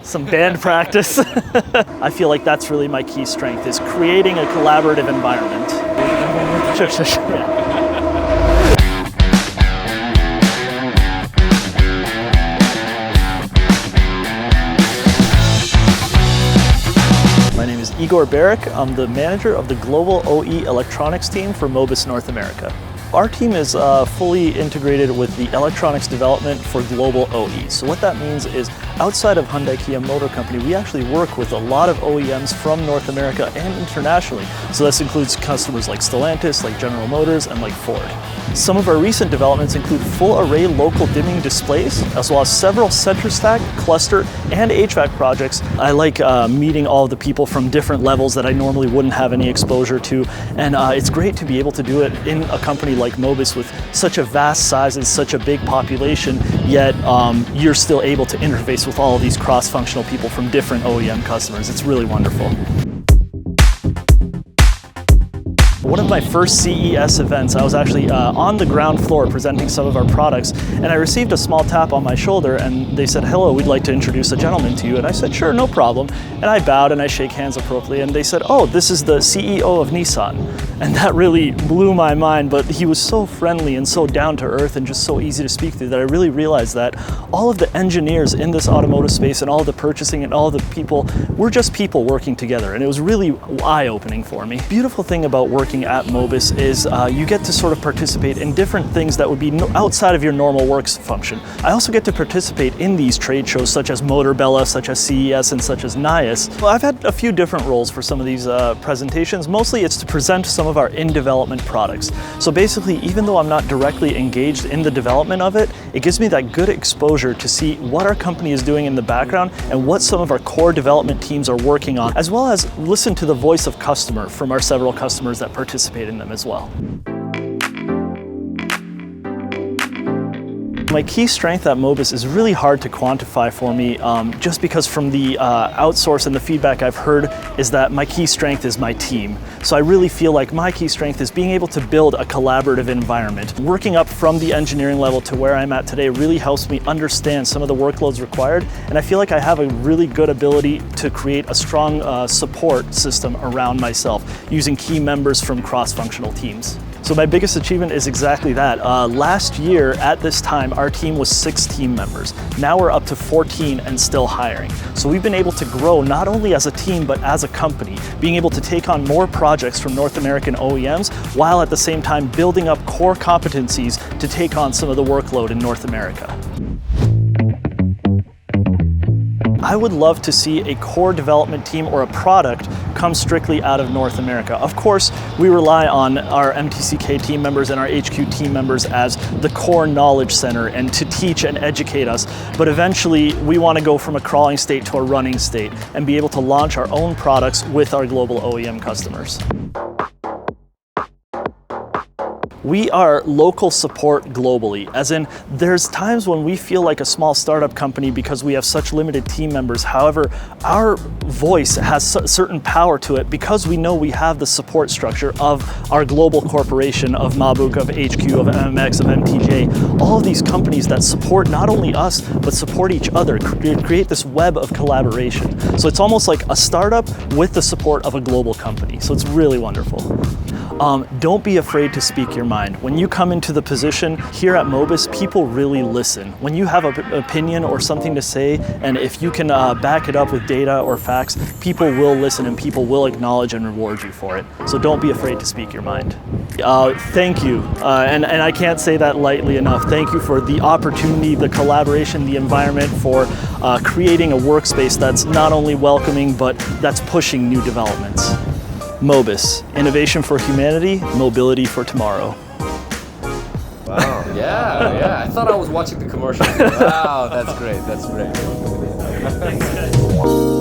some band practice. I feel like that's really my key strength, is creating a collaborative environment. Sure. Yeah. My name is Igor Beric. I'm the manager of the Global OE Electronics Team for MOBIS North America. Our team is fully integrated with the electronics development for global OE. So what that means is, outside of Hyundai Kia Motor Company, we actually work with a lot of OEMs from North America and internationally. So this includes customers like Stellantis, like General Motors, and like Ford. Some of our recent developments include full array local dimming displays, as well as several center stack, cluster, and HVAC projects. I like meeting all of the people from different levels that I normally wouldn't have any exposure to. And it's great to be able to do it in a company like MOBIS with such a vast size and such a big population, yet you're still able to interface with all of these cross-functional people from different OEM customers. It's really wonderful. One of my first CES events, I was actually on the ground floor presenting some of our products, and I received a small tap on my shoulder, and they said, "Hello, we'd like to introduce a gentleman to you." And I said, "Sure, no problem." And I bowed and I shake hands appropriately, and they said, "Oh, this is the CEO of Nissan." And that really blew my mind, but he was so friendly and so down to earth and just so easy to speak to that I really realized that all of the engineers in this automotive space and all the purchasing and all the people, we're just people working together, and it was really eye-opening for me. Beautiful thing about working at MOBIS is you get to sort of participate in different things that would be outside of your normal works function. I also get to participate in these trade shows such as Motorbella, such as CES, and such as NIAS. Well, I've had a few different roles for some of these presentations. Mostly it's to present some of our in-development products. So basically, even though I'm not directly engaged in the development of it, it gives me that good exposure to see what our company is doing in the background and what some of our core development teams are working on, as well as listen to the voice of customer from our several customers that participate in them as well. My key strength at MOBIS is really hard to quantify for me, just because from the outsource and the feedback I've heard is that my key strength is my team. So I really feel like my key strength is being able to build a collaborative environment. Working up from the engineering level to where I'm at today really helps me understand some of the workloads required, and I feel like I have a really good ability to create a strong support system around myself using key members from cross-functional teams. So my biggest achievement is exactly that. Last year at this time, our team was 6 team members. Now we're up to 14 and still hiring. So we've been able to grow not only as a team, but as a company, being able to take on more projects from North American OEMs, while at the same time building up core competencies to take on some of the workload in North America. I would love to see a core development team or a product come strictly out of North America. Of course, we rely on our MTCA team members and our HQ team members as the core knowledge center and to teach and educate us, but eventually we want to go from a crawling state to a running state and be able to launch our own products with our global OEM customers. We are local support globally, as in there's times when we feel like a small startup company because we have such limited team members. However, our voice has certain power to it because we know we have the support structure of our global corporation, of Mabuk, of HQ, of MMX, of MTJ, all of these companies that support not only us, but support each other, create this web of collaboration. So it's almost like a startup with the support of a global company. So it's really wonderful. Don't be afraid to speak your mind. When you come into the position here at MOBIS, people really listen. When you have an opinion or something to say, and if you can back it up with data or facts, people will listen and people will acknowledge and reward you for it. So don't be afraid to speak your mind. Thank you, and I can't say that lightly enough. Thank you for the opportunity, the collaboration, the environment, for creating a workspace that's not only welcoming, but that's pushing new developments. MOBIS, innovation for humanity, mobility for tomorrow. Wow, yeah, I thought I was watching the commercial. Wow, that's great, that's great. Thanks, guys.